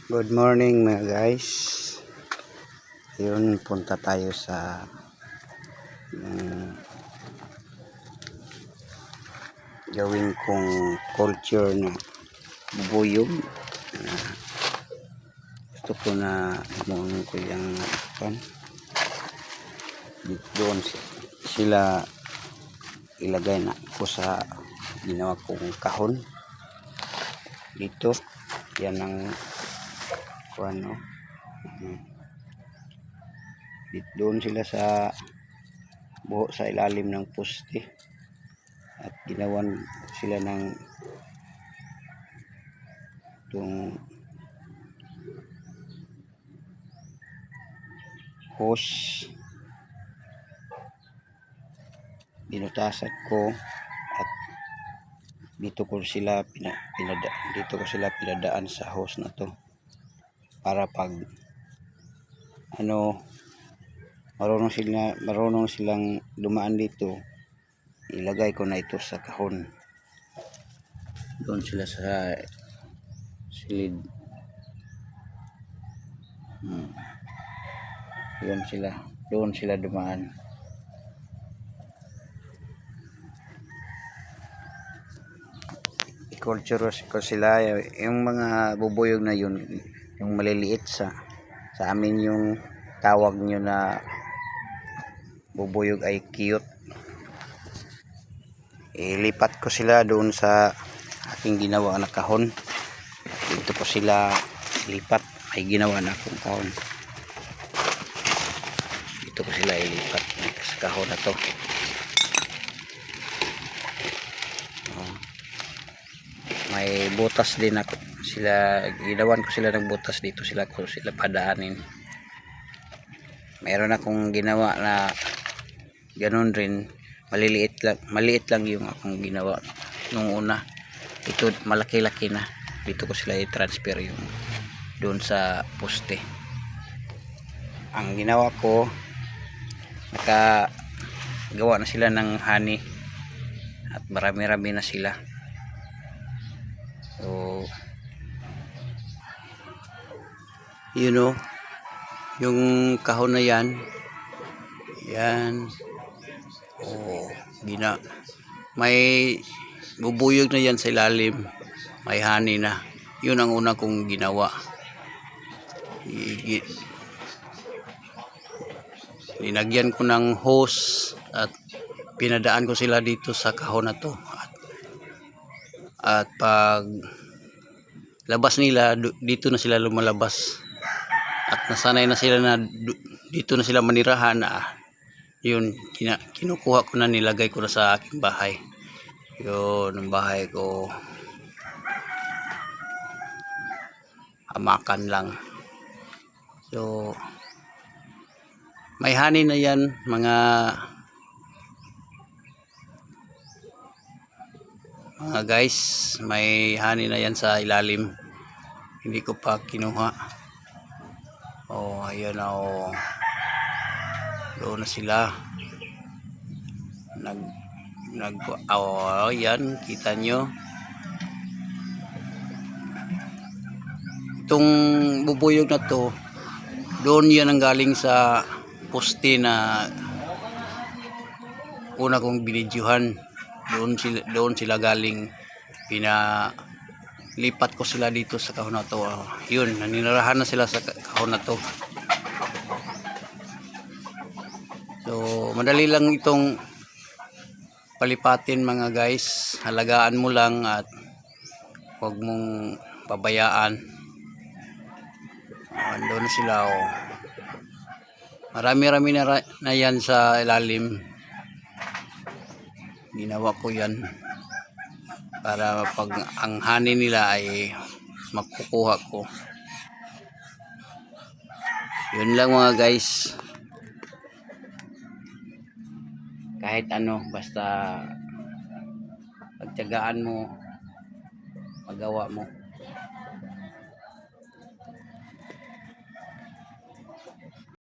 Good morning mga guys. Yun, punta tayo sa gawin kong culture na bubuyog. Gusto ko na imunin ko yung doon sila ilagay na ko sa ginawa kong kahon dito. Yan ang ano, doon sila sa buho sa ilalim ng poste at ginawan sila ng itong hose. Binutasan ko at dito ko sila pinadaan sa hose na to para pag marunong silang dumaan dito, ilagay ko na ito sa kahon. Doon sila sa silid. Doon sila dumaan. I-culture ko sila, yung mga bubuyog na yun, yung maliliit sa amin yung tawag nyo na bubuyog ay cute. Ilipat ko sila doon sa aking ginawa na kahon. Dito ko sila ilipat. May ginawa na akong kahon. Dito ko sila ilipat sa kahon na to. May butas din ako. Ginawan ko sila ng butas dito. Sila padaanin. Meron akong ginawa na ganun rin. Maliit lang yung akong ginawa nung una. Ito malaki-laki na. Dito ko sila i-transfer yung doon sa poste. Ang ginawa ko, nakagawa na sila ng honey at marami-rami na sila. So yung kahon na yan may bubuyog na yan sa ilalim, may honey na. Yun ang una kong ginawa. Linagyan ko ng hose at pinadaan ko sila dito sa kahon na to, at pag labas nila dito na sila lumalabas at nasanay na sila na dito na sila manirahan. Yun, kinukuha ko na, nilagay ko na sa aking bahay. Yun ang bahay ko, hamakan lang. So may honey na yan mga guys, may honey na yan sa ilalim. Hindi ko pa kinuha. Ayan na. Doon na sila. Yan, kita nyo. Itong bubuyog na to, doon yan ang galing sa poste na una kong binidyohan. Doon sila galing. Pinalipat ko sila dito sa kahon na to. Yun, naninirahan na sila sa kahon na to. So madali lang itong palipatin mga guys. Halagaan mo lang at huwag mong pabayaan. Doon na sila. Marami-rami na yan sa ilalim. Ginawa ko yan para pag ang honey nila ay makukuha ko. Yun lang mga guys. Kahit basta pagtiyagaan mo, magawa mo.